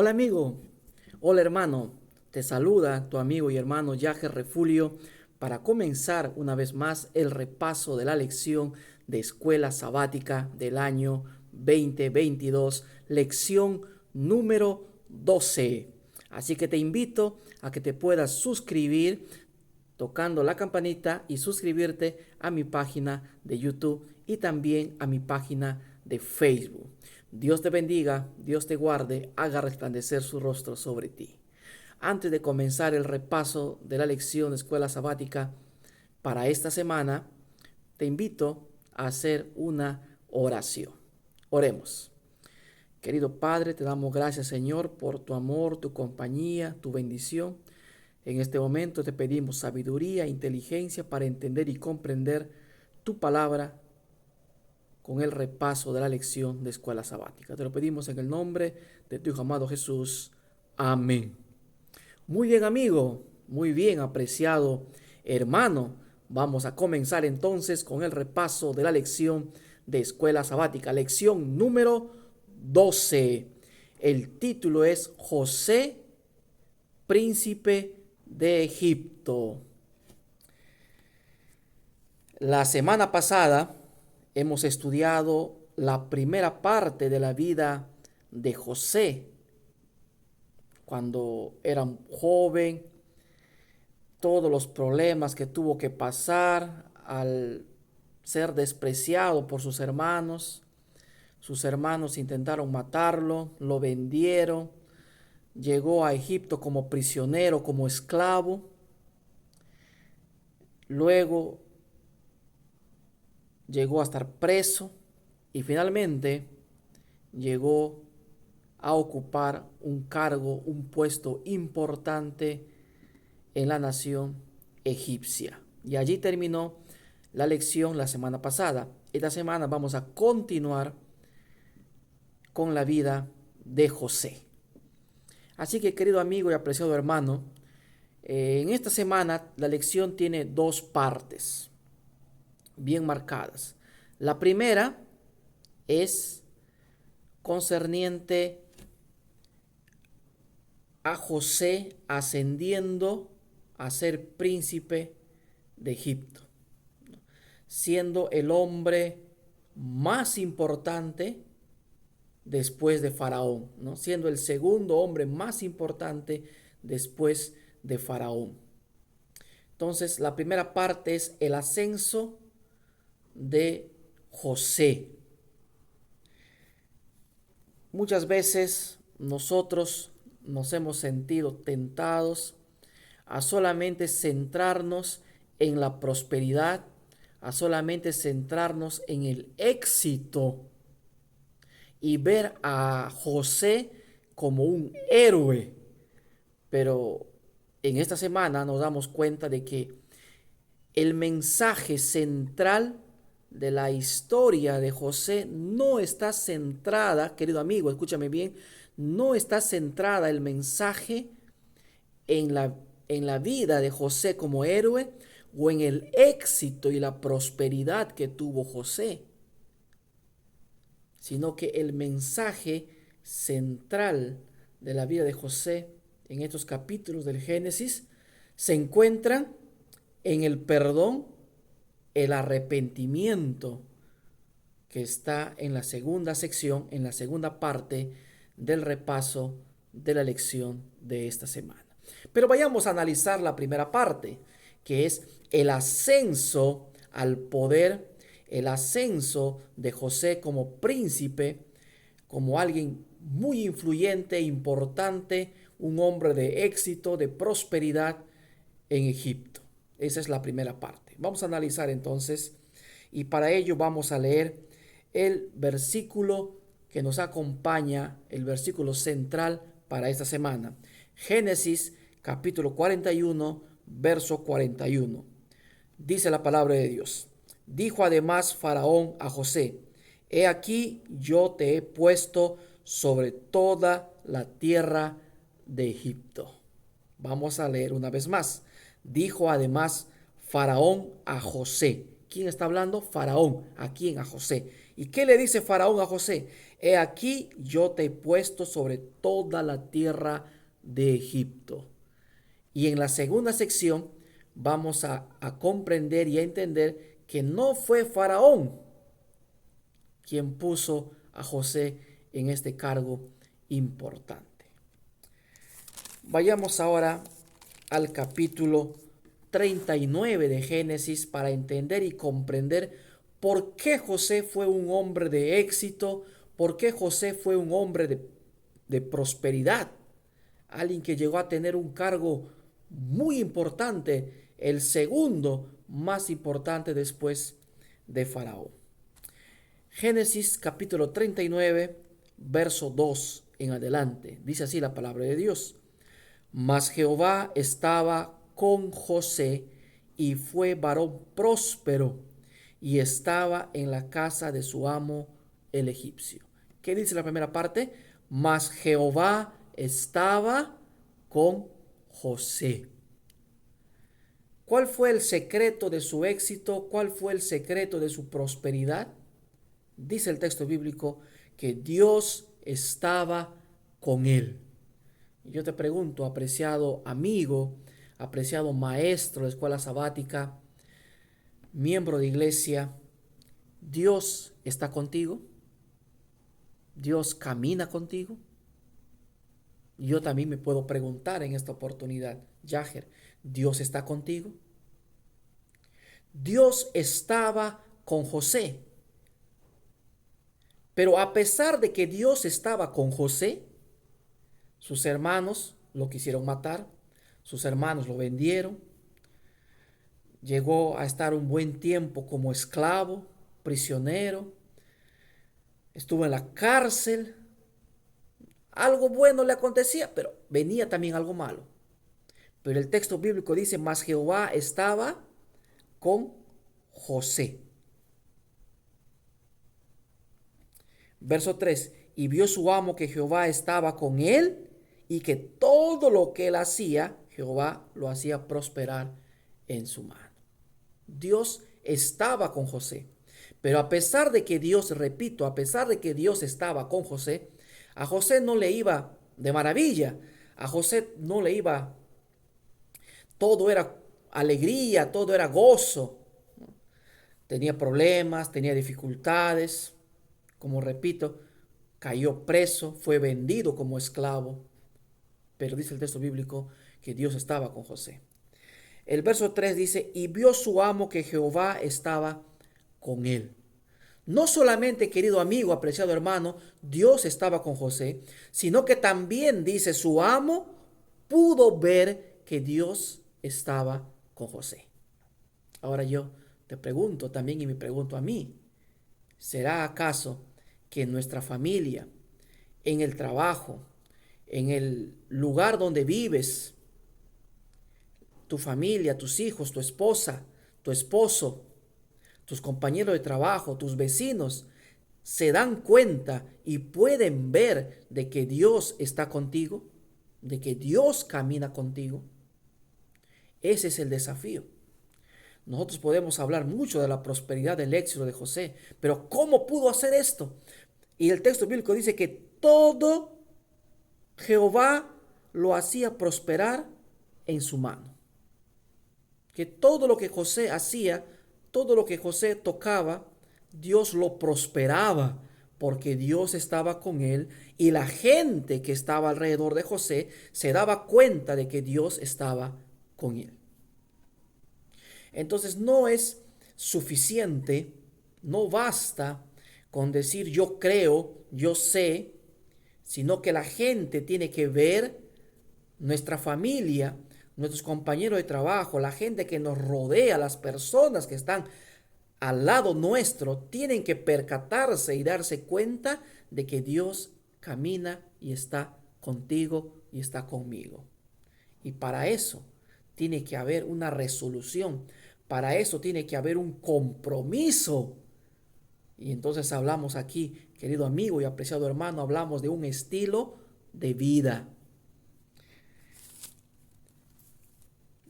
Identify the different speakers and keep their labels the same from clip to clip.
Speaker 1: Hola amigo, hola hermano, te saluda tu amigo y hermano Yager Refulio para comenzar una vez más el repaso de la lección de escuela sabática del año 2022, lección número 12. Así que te invito a que te puedas suscribir tocando la campanita y suscribirte a mi página de YouTube y también a mi página de Facebook. Dios te bendiga, Dios te guarde, haga resplandecer su rostro sobre ti. Antes de comenzar el repaso de la lección de escuela sabática para esta semana, te invito a hacer una oración. Oremos. Querido Padre, te damos gracias, Señor, por tu amor, tu compañía, tu bendición. En este momento te pedimos sabiduría e inteligencia para entender y comprender tu palabra con el repaso de la lección de escuela sabática. Te lo pedimos en el nombre de tu Hijo amado Jesús. Amén. Muy bien, amigo, muy bien, apreciado hermano. Vamos a comenzar entonces con el repaso de la lección de escuela sabática, lección número 12. El título es José, príncipe de Egipto. La semana pasada hemos estudiado la primera parte de la vida de José, cuando era joven, todos los problemas que tuvo que pasar al ser despreciado por sus hermanos. Sus hermanos intentaron matarlo, lo vendieron, llegó a Egipto como prisionero, como esclavo. Luego llegó a estar preso y finalmente llegó a ocupar un cargo, un puesto importante en la nación egipcia. Y allí terminó la lección la semana pasada. Esta semana vamos a continuar con la vida de José. Así que, querido amigo y apreciado hermano, en esta semana la lección tiene dos partes bien marcadas. La primera es concerniente a José ascendiendo a ser príncipe de Egipto, siendo el hombre más importante después de Faraón, ¿no? Siendo el segundo hombre más importante después de Faraón. Entonces, la primera parte es el ascenso de José. Muchas veces nosotros nos hemos sentido tentados a solamente centrarnos en la prosperidad, a solamente centrarnos en el éxito y ver a José como un héroe. Pero en esta semana nos damos cuenta de que el mensaje central de la historia de José no está centrada, querido amigo, escúchame bien, no está centrada el mensaje en la vida de José como héroe o en el éxito y la prosperidad que tuvo José, sino que el mensaje central de la vida de José en estos capítulos del Génesis se encuentra en el perdón, el arrepentimiento, que está en la segunda sección, en la segunda parte del repaso de la lección de esta semana. Pero vayamos a analizar la primera parte, que es el ascenso al poder, el ascenso de José como príncipe, como alguien muy influyente, importante, un hombre de éxito, de prosperidad en Egipto. Esa es la primera parte. Vamos a analizar entonces y para ello vamos a leer el versículo que nos acompaña, el versículo central para esta semana. Génesis capítulo 41, verso 41. Dice la palabra de Dios. Dijo además Faraón a José: He aquí yo te he puesto sobre toda la tierra de Egipto. Vamos a leer una vez más. Dijo además Faraón a José. ¿Quién está hablando? Faraón. ¿A quién? A José. ¿Y qué le dice Faraón a José? He aquí yo te he puesto sobre toda la tierra de Egipto. Y en la segunda sección vamos a comprender y a entender que no fue Faraón quien puso a José en este cargo importante. Vayamos ahora al capítulo 39 de Génesis para entender y comprender por qué José fue un hombre de éxito, por qué José fue un hombre de prosperidad, alguien que llegó a tener un cargo muy importante, el segundo más importante después de Faraón. Génesis capítulo 39, verso 2 en adelante. Dice así la palabra de Dios. Mas Jehová estaba con José y fue varón próspero y estaba en la casa de su amo el egipcio. ¿Qué dice la primera parte? Mas Jehová estaba con José. ¿Cuál fue el secreto de su éxito? ¿Cuál fue el secreto de su prosperidad? Dice el texto bíblico que Dios estaba con él. Y yo te pregunto, apreciado amigo, apreciado maestro de escuela sabática, miembro de iglesia, ¿Dios está contigo? ¿Dios camina contigo? Yo también me puedo preguntar en esta oportunidad, Yaher, ¿Dios está contigo? Dios estaba con José. Pero a pesar de que Dios estaba con José, sus hermanos lo quisieron matar, sus hermanos lo vendieron, llegó a estar un buen tiempo como esclavo, prisionero, estuvo en la cárcel. Algo bueno le acontecía, pero venía también algo malo. Pero el texto bíblico dice, mas Jehová estaba con José. Verso 3, y vio su amo que Jehová estaba con él y que todo lo que él hacía, Jehová lo hacía prosperar en su mano. Dios estaba con José. Pero a pesar de que Dios, repito, a pesar de que Dios estaba con José, a José no le iba de maravilla. A José no le iba, todo era alegría, todo era gozo. Tenía problemas, tenía dificultades. Como repito, cayó preso, fue vendido como esclavo. Pero dice el texto bíblico que Dios estaba con José. El verso 3 dice, y vio su amo que Jehová estaba con él. No solamente, querido amigo, apreciado hermano, Dios estaba con José, sino que también dice su amo pudo ver que Dios estaba con José. Ahora yo te pregunto también y me pregunto a mí, ¿será acaso que en nuestra familia, en el trabajo, en el lugar donde vives, tu familia, tus hijos, tu esposa, tu esposo, tus compañeros de trabajo, tus vecinos, se dan cuenta y pueden ver de que Dios está contigo, de que Dios camina contigo? Ese es el desafío. Nosotros podemos hablar mucho de la prosperidad, del éxito de José, pero ¿cómo pudo hacer esto? Y el texto bíblico dice que todo Jehová lo hacía prosperar en su mano. Que todo lo que José hacía, todo lo que José tocaba, Dios lo prosperaba, porque Dios estaba con él y la gente que estaba alrededor de José se daba cuenta de que Dios estaba con él. Entonces no es suficiente, no basta con decir yo creo, yo sé, sino que la gente tiene que ver, nuestra familia, nuestros compañeros de trabajo, la gente que nos rodea, las personas que están al lado nuestro, tienen que percatarse y darse cuenta de que Dios camina y está contigo y está conmigo. Y para eso tiene que haber una resolución, para eso tiene que haber un compromiso. Y entonces hablamos aquí, querido amigo y apreciado hermano, hablamos de un estilo de vida.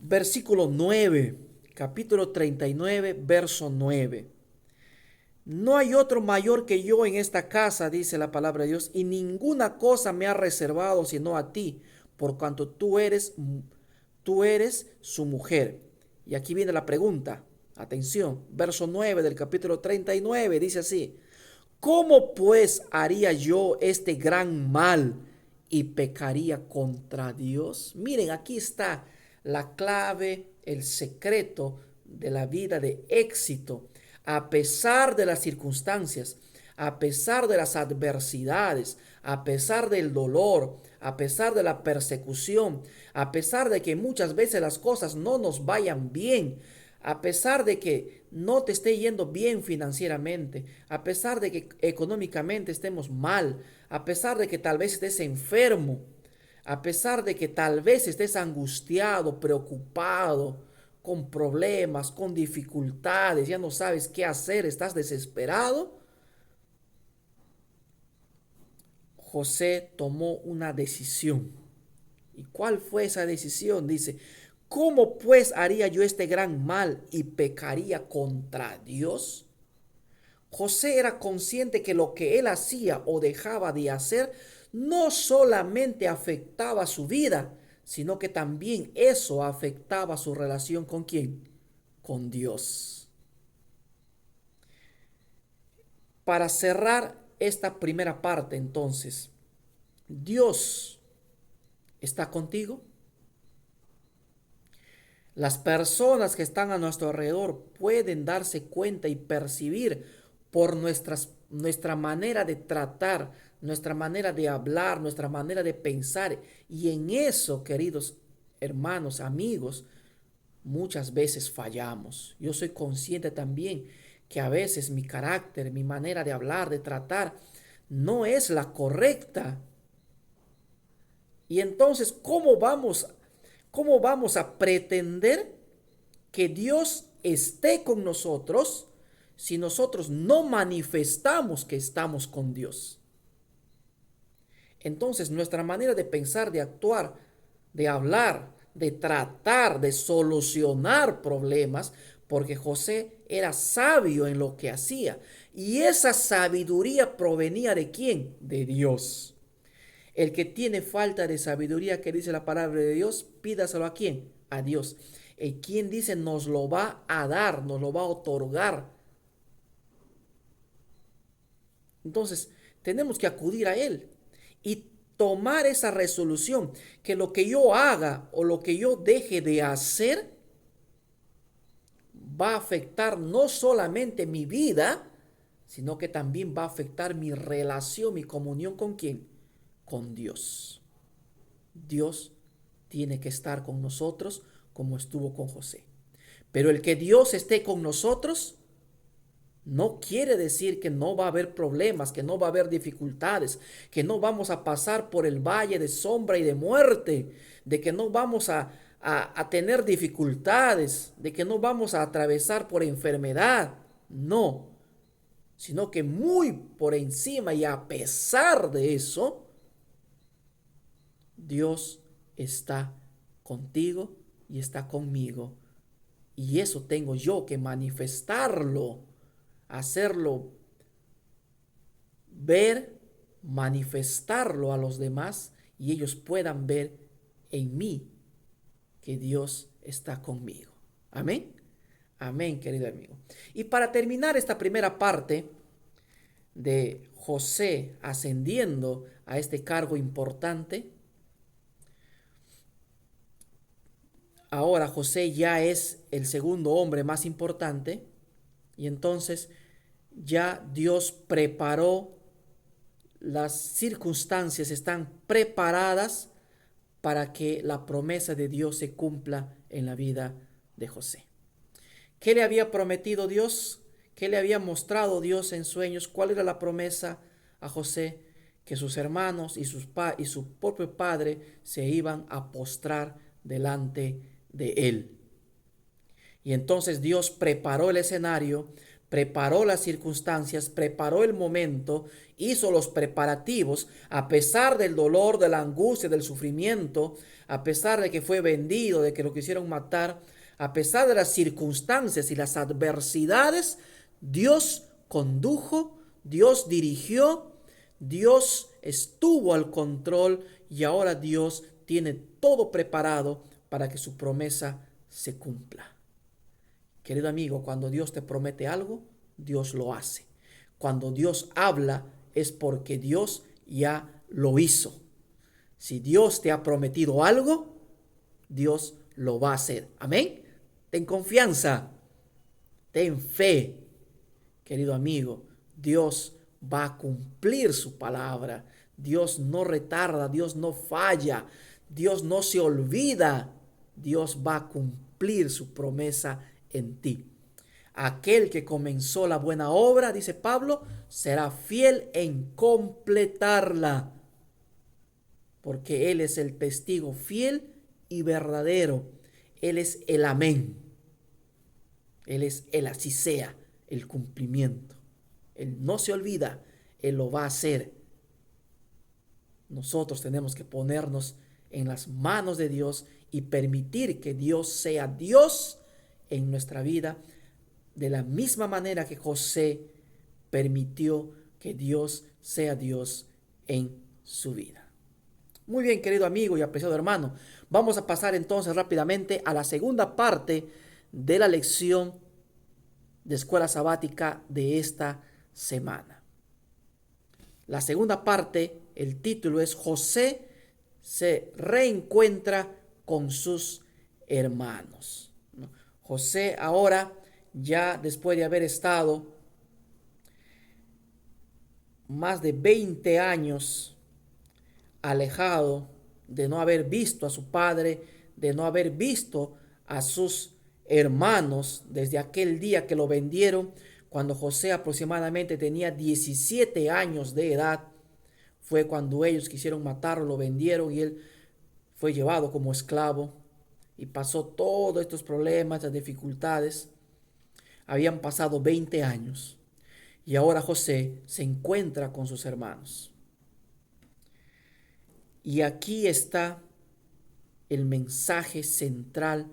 Speaker 1: Versículo 9, capítulo 39, verso 9. No hay otro mayor que yo en esta casa, dice la palabra de Dios, y ninguna cosa me ha reservado sino a ti, por cuanto tú eres su mujer. Y aquí viene la pregunta. Atención, verso 9 del capítulo 39 dice así: ¿Cómo pues haría yo este gran mal y pecaría contra Dios? Miren, aquí está la clave, el secreto de la vida de éxito. A pesar de las circunstancias, a pesar de las adversidades, a pesar del dolor, a pesar de la persecución, a pesar de que muchas veces las cosas no nos vayan bien, a pesar de que no te esté yendo bien financieramente, a pesar de que económicamente estemos mal, a pesar de que tal vez estés enfermo, a pesar de que tal vez estés angustiado, preocupado, con problemas, con dificultades, ya no sabes qué hacer, estás desesperado, José tomó una decisión. ¿Y cuál fue esa decisión? Dice: ¿cómo pues haría yo este gran mal y pecaría contra Dios? José era consciente que lo que él hacía o dejaba de hacer no solamente afectaba su vida, sino que también eso afectaba su relación con ¿quién? Con Dios. Para cerrar esta primera parte, entonces, ¿Dios está contigo? Las personas que están a nuestro alrededor pueden darse cuenta y percibir por nuestra manera de tratar, nuestra manera de hablar, nuestra manera de pensar. Y en eso, queridos hermanos, amigos, muchas veces fallamos. Yo soy consciente también que a veces mi carácter, mi manera de hablar, de tratar, no es la correcta. Y entonces, ¿cómo vamos a pretender que Dios esté con nosotros si nosotros no manifestamos que estamos con Dios? Entonces, nuestra manera de pensar, de actuar, de hablar, de tratar, de solucionar problemas, porque José era sabio en lo que hacía. Y esa sabiduría provenía ¿de quién? De Dios. El que tiene falta de sabiduría, que dice la palabra de Dios, pídaselo ¿a quién? A Dios. El quien dice nos lo va a dar, nos lo va a otorgar. Entonces, tenemos que acudir a Él y tomar esa resolución, que lo que yo haga o lo que yo deje de hacer va a afectar no solamente mi vida, sino que también va a afectar mi relación, mi comunión con ¿quién? Con Dios. Dios tiene que estar con nosotros como estuvo con José. Pero el que Dios esté con nosotros no quiere decir que no va a haber problemas, que no va a haber dificultades, que no vamos a pasar por el valle de sombra y de muerte, de que no vamos a tener dificultades, de que no vamos a atravesar por enfermedad. No, sino que muy por encima y a pesar de eso, Dios está contigo y está conmigo. Y eso tengo yo que manifestarlo, hacerlo ver, manifestarlo a los demás y ellos puedan ver en mí que Dios está conmigo. Amén. Amén, querido amigo. Y para terminar esta primera parte de José ascendiendo a este cargo importante, ahora José ya es el segundo hombre más importante y entonces ya Dios preparó, las circunstancias están preparadas para que la promesa de Dios se cumpla en la vida de José. ¿Qué le había prometido Dios? ¿Qué le había mostrado Dios en sueños? ¿Cuál era la promesa a José? Que sus hermanos y su propio padre se iban a postrar delante de él. Y entonces Dios preparó el escenario, preparó las circunstancias, preparó el momento, hizo los preparativos, a pesar del dolor, de la angustia, del sufrimiento, a pesar de que fue vendido, de que lo quisieron matar, a pesar de las circunstancias y las adversidades, Dios condujo, Dios dirigió, Dios estuvo al control y ahora Dios tiene todo preparado para que su promesa se cumpla. Querido amigo, cuando Dios te promete algo, Dios lo hace. Cuando Dios habla es porque Dios ya lo hizo. Si Dios te ha prometido algo, Dios lo va a hacer. Amén. Ten confianza, ten fe, querido amigo. Dios va a cumplir su palabra. Dios no retarda, Dios no falla, Dios no se olvida. Dios va a cumplir su promesa en ti. Aquel que comenzó la buena obra, dice Pablo, será fiel en completarla, porque Él es el testigo fiel y verdadero. Él es el amén. Él es el así sea, el cumplimiento. Él no se olvida, Él lo va a hacer. Nosotros tenemos que ponernos en las manos de Dios y permitir que Dios sea Dios en nuestra vida, de la misma manera que José permitió que Dios sea Dios en su vida. Muy bien, querido amigo y apreciado hermano, vamos a pasar entonces rápidamente a la segunda parte de la lección de escuela sabática de esta semana. La segunda parte, el título es José se reencuentra con sus hermanos. José ahora, ya después de haber estado más de 20 años alejado, de no haber visto a su padre, de no haber visto a sus hermanos desde aquel día que lo vendieron, cuando José aproximadamente tenía 17 años de edad, fue cuando ellos quisieron matarlo, lo vendieron y él fue llevado como esclavo y pasó todos estos problemas, las dificultades. Habían pasado 20 años y ahora José se encuentra con sus hermanos. Y aquí está el mensaje central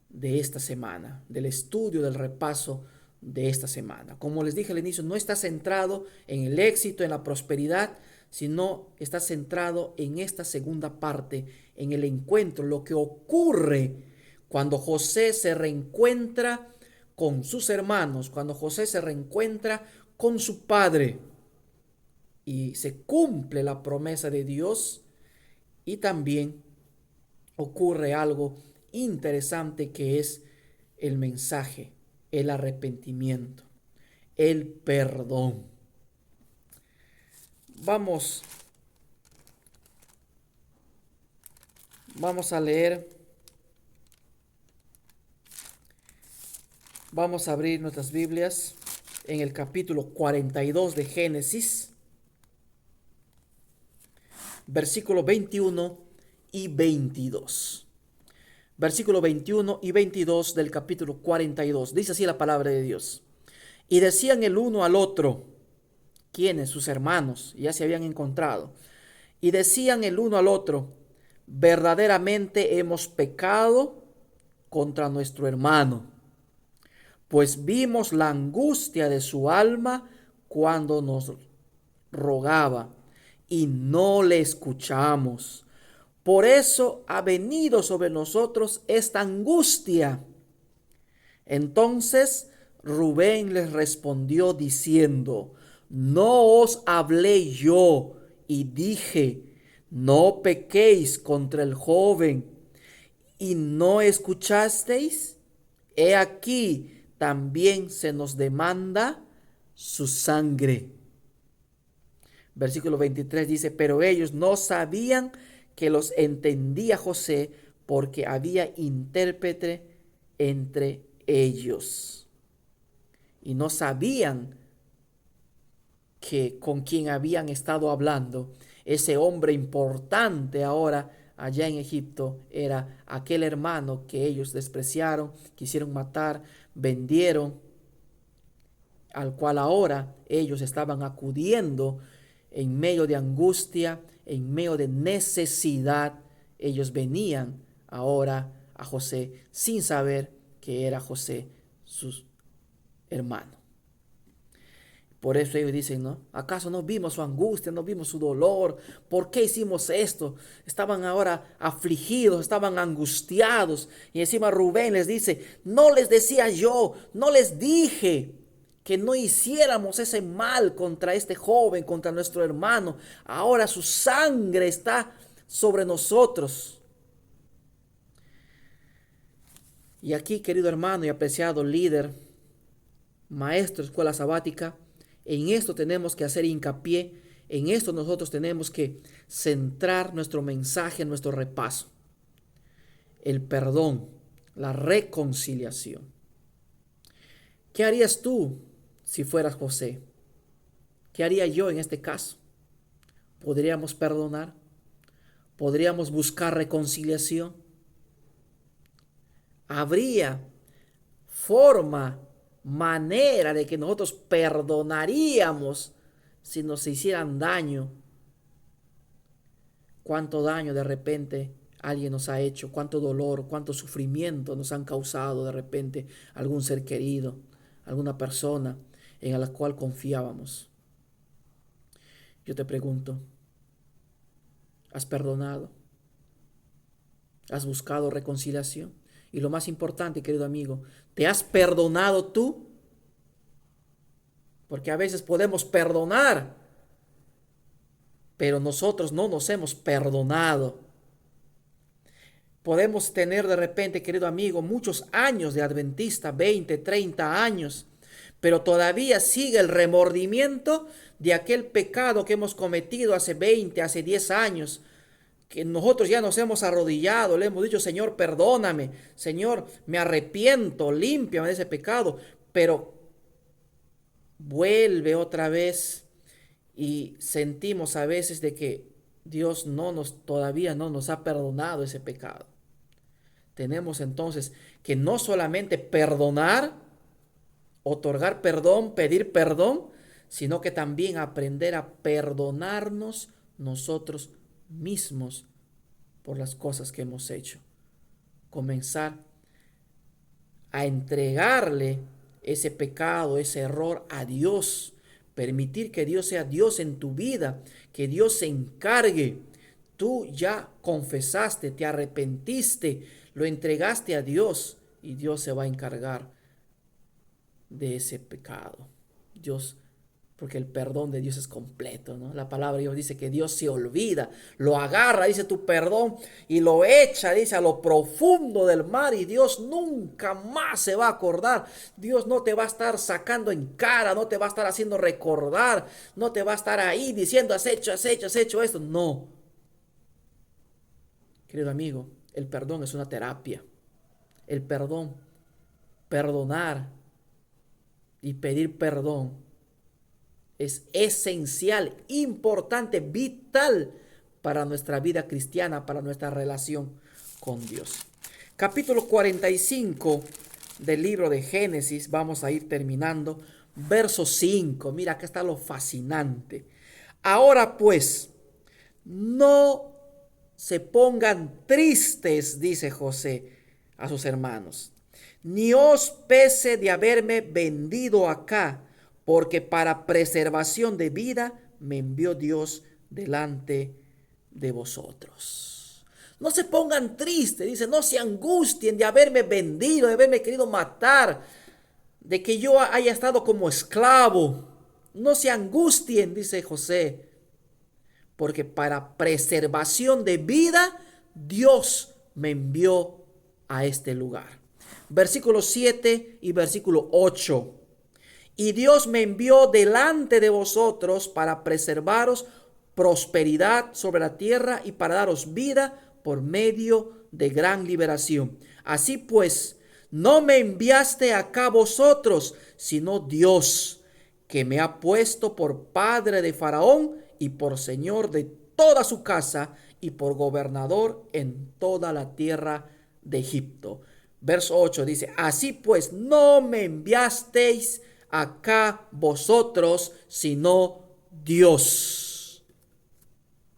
Speaker 1: de esta semana, del estudio, del repaso de esta semana. Como les dije al inicio, no está centrado en el éxito, en la prosperidad, sino está centrado en esta segunda parte, en el encuentro, lo que ocurre cuando José se reencuentra con sus hermanos, cuando José se reencuentra con su padre y se cumple la promesa de Dios. Y también ocurre algo interesante, que es el mensaje, el arrepentimiento, el perdón. Vamos a leer, vamos a abrir nuestras Biblias en el capítulo 42 de Génesis, versículo 21 y 22. Versículo 21 y 22 del capítulo 42. Dice así la palabra de Dios. Y decían el uno al otro, ¿quiénes? Sus hermanos, ya se habían encontrado. Y decían el uno al otro, verdaderamente hemos pecado contra nuestro hermano, pues vimos la angustia de su alma cuando nos rogaba y no le escuchamos. Por eso ha venido sobre nosotros esta angustia. Entonces Rubén les respondió diciendo, no os hablé yo y dije, no pequéis contra el joven, y no escuchasteis. He aquí, también se nos demanda su sangre. Versículo 23 dice, pero ellos no sabían que los entendía José, porque había intérprete entre ellos. Y no sabían que con quien habían estado hablando, ese hombre importante ahora allá en Egipto, era aquel hermano que ellos despreciaron, quisieron matar, vendieron, al cual ahora ellos estaban acudiendo en medio de angustia, en medio de necesidad. Ellos venían ahora a José sin saber que era José su hermano. Por eso ellos dicen, ¿no? ¿Acaso no vimos su angustia, no vimos su dolor? ¿Por qué hicimos esto? Estaban ahora afligidos, estaban angustiados. Y encima Rubén les dice, no les decía yo, no les dije que no hiciéramos ese mal contra este joven, contra nuestro hermano. Ahora su sangre está sobre nosotros. Y aquí, querido hermano y apreciado líder, maestro de escuela sabática, en esto tenemos que hacer hincapié, en esto nosotros tenemos que centrar nuestro mensaje, nuestro repaso. El perdón, la reconciliación. ¿Qué harías tú si fueras José? ¿Qué haría yo en este caso? ¿Podríamos perdonar? ¿Podríamos buscar reconciliación? ¿Habría forma, manera de que nosotros perdonaríamos si nos hicieran daño? ¿Cuánto daño de repente alguien nos ha hecho? ¿Cuánto dolor, cuánto sufrimiento nos han causado de repente algún ser querido, alguna persona en la cual confiábamos? Yo te pregunto, ¿has perdonado? ¿Has buscado reconciliación? Y lo más importante, querido amigo, ¿te has perdonado tú? Porque a veces podemos perdonar, pero nosotros no nos hemos perdonado. Podemos tener de repente, querido amigo, muchos años de adventista, 20, 30 años, pero todavía sigue el remordimiento de aquel pecado que hemos cometido hace 20, hace 10 años, que nosotros ya nos hemos arrodillado, le hemos dicho, Señor, perdóname, Señor, me arrepiento, límpiame de ese pecado, pero vuelve otra vez y sentimos a veces de que Dios todavía no nos ha perdonado ese pecado. Tenemos entonces que no solamente perdonar, otorgar perdón, pedir perdón, sino que también aprender a perdonarnos nosotros mismos por las cosas que hemos hecho. Comenzar a entregarle ese pecado, ese error a Dios. Permitir que Dios sea Dios en tu vida, que Dios se encargue. Tú ya confesaste, te arrepentiste, lo entregaste a Dios y Dios se va a encargar de ese pecado. Dios, porque el perdón de Dios es completo, ¿no? La palabra de Dios dice que Dios se olvida, lo agarra, dice tu perdón, y lo echa, dice, a lo profundo del mar, y Dios nunca más se va a acordar. Dios no te va a estar sacando en cara, no te va a estar haciendo recordar, no te va a estar ahí diciendo, has hecho esto. No. Querido amigo, el perdón es una terapia. El perdón, perdonar y pedir perdón es esencial, importante, vital para nuestra vida cristiana, para nuestra relación con Dios. Capítulo 45 del libro de Génesis, vamos a ir terminando. Verso 5, mira, acá está lo fascinante. Ahora pues, no se pongan tristes, dice José a sus hermanos, ni os pese de haberme vendido acá, porque para preservación de vida me envió Dios delante de vosotros. No se pongan tristes, dice, no se angustien de haberme vendido, de haberme querido matar, de que yo haya estado como esclavo. No se angustien, dice José, porque para preservación de vida Dios me envió a este lugar. Versículo 7 y versículo 8. Y Dios me envió delante de vosotros para preservaros prosperidad sobre la tierra y para daros vida por medio de gran liberación. Así pues, no me enviaste acá vosotros, sino Dios, que me ha puesto por padre de Faraón y por señor de toda su casa y por gobernador en toda la tierra de Egipto. Verso 8 dice, así pues, no me enviasteis acá vosotros, sino Dios.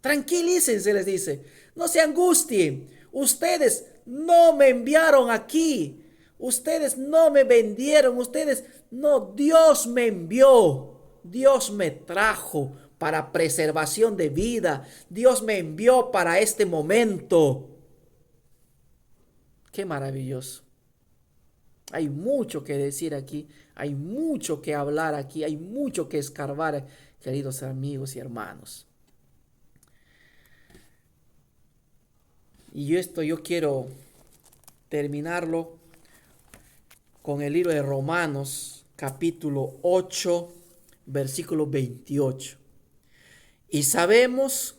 Speaker 1: Tranquilícense, les dice, no se angustien. Ustedes no me enviaron aquí. Ustedes no me vendieron. Ustedes no, Dios me envió. Dios me trajo para preservación de vida. Dios me envió para este momento. Qué maravilloso. Hay mucho que decir aquí, hay mucho que hablar aquí, hay mucho que escarbar, queridos amigos y hermanos. Y yo quiero terminarlo con el libro de Romanos, capítulo 8, versículo 28. Y sabemos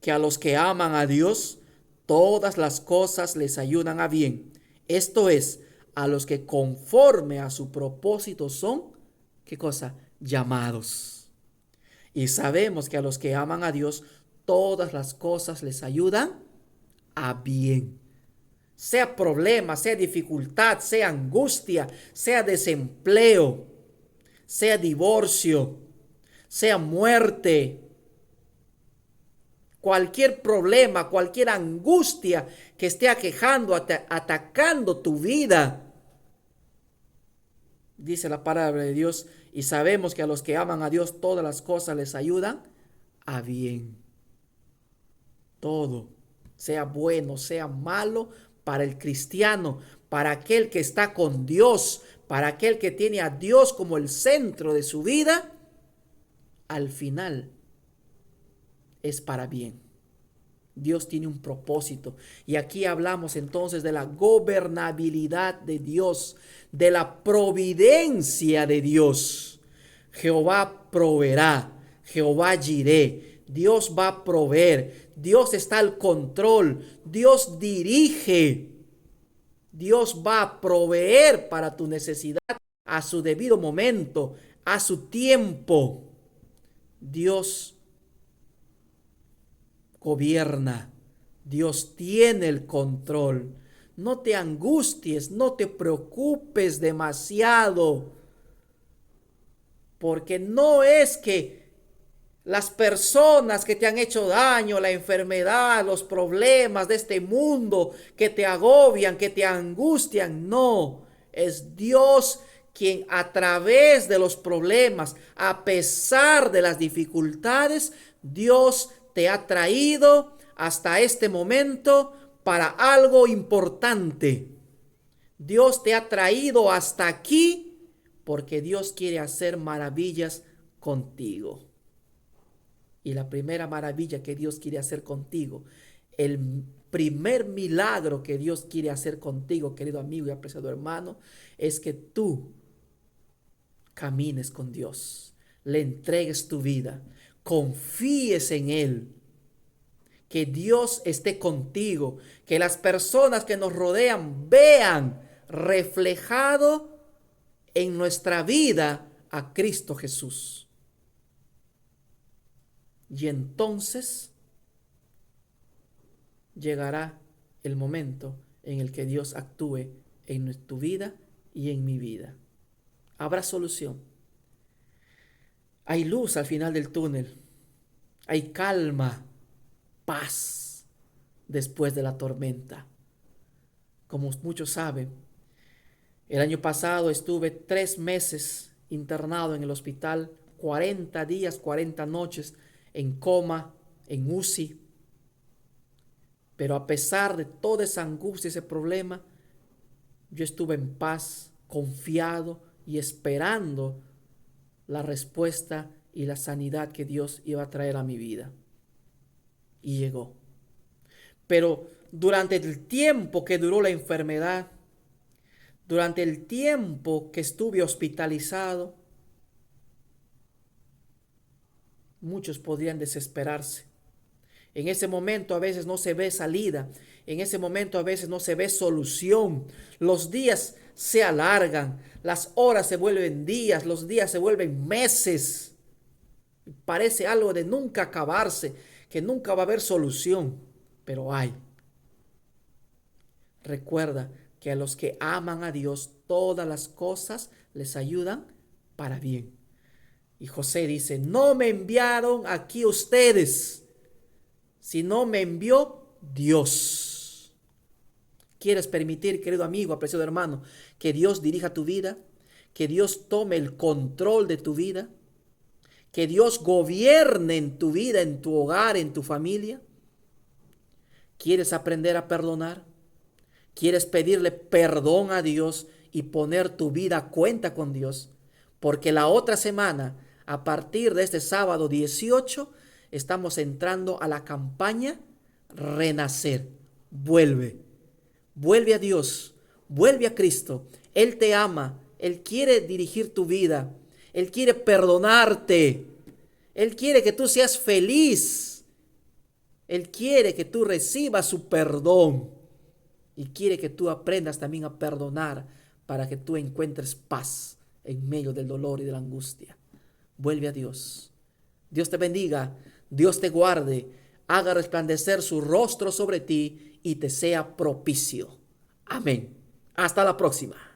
Speaker 1: que a los que aman a Dios, todas las cosas les ayudan a bien. Esto es, a los que conforme a su propósito son, ¿qué cosa? Llamados. Y sabemos que a los que aman a Dios, todas las cosas les ayudan a bien. Sea problema, sea dificultad, sea angustia, sea desempleo, sea divorcio, sea muerte. Cualquier problema, cualquier angustia que esté aquejando, atacando tu vida. Dice la palabra de Dios, y sabemos que a los que aman a Dios todas las cosas les ayudan a bien. Todo, sea bueno, sea malo, para el cristiano, para aquel que está con Dios, para aquel que tiene a Dios como el centro de su vida, al final es para bien. Dios tiene un propósito. Y aquí hablamos entonces de la gobernabilidad de Dios, de la providencia de Dios. Jehová proveerá, Jehová jiré. Dios va a proveer, Dios está al control, Dios dirige. Dios va a proveer para tu necesidad a su debido momento, a su tiempo. Dios gobierna. Dios tiene el control. No te angusties, no te preocupes demasiado. Porque no es que las personas que te han hecho daño, la enfermedad, los problemas de este mundo que te agobian, que te angustian, no. Es Dios quien a través de los problemas, a pesar de las dificultades, Dios te ha traído hasta este momento para algo importante. Dios te ha traído hasta aquí porque Dios quiere hacer maravillas contigo. Y la primera maravilla que Dios quiere hacer contigo, el primer milagro que Dios quiere hacer contigo, querido amigo y apreciado hermano, es que tú camines con Dios, le entregues tu vida, confíes en Él, que Dios esté contigo, que las personas que nos rodean vean reflejado en nuestra vida a Cristo Jesús. Y entonces llegará el momento en el que Dios actúe en tu vida y en mi vida. Habrá solución. Hay luz al final del túnel. Hay calma, paz después de la tormenta. Como muchos saben, el año pasado estuve 3 meses internado en el hospital, 40 días, 40 noches en coma, en UCI. Pero a pesar de toda esa angustia, ese problema, yo estuve en paz, confiado y esperando la respuesta y la sanidad que Dios iba a traer a mi vida. Y llegó. Pero durante el tiempo que duró la enfermedad, durante el tiempo que estuve hospitalizado, muchos podrían desesperarse. En ese momento a veces no se ve salida. En ese momento a veces no se ve solución. Los días se alargan. Las horas se vuelven días. Los días se vuelven meses. Parece algo de nunca acabarse. Que nunca va a haber solución. Pero hay. Recuerda que a los que aman a Dios todas las cosas les ayudan para bien. Y José dice, no me enviaron aquí ustedes, sino me envió Dios. ¿Quieres permitir, querido amigo, apreciado hermano, que Dios dirija tu vida? Que Dios tome el control de tu vida. Que Dios gobierne en tu vida, en tu hogar, en tu familia. ¿Quieres aprender a perdonar? ¿Quieres pedirle perdón a Dios y poner tu vida a cuenta con Dios? Porque la otra semana, a partir de este sábado 18, estamos entrando a la campaña Renacer. Vuelve, vuelve a Dios, vuelve a Cristo. Él te ama, Él quiere dirigir tu vida, Él quiere perdonarte, Él quiere que tú seas feliz, Él quiere que tú recibas su perdón y quiere que tú aprendas también a perdonar para que tú encuentres paz en medio del dolor y de la angustia. Vuelve a Dios. Dios te bendiga, Dios te guarde, haga resplandecer su rostro sobre ti y te sea propicio. Amén. Hasta la próxima.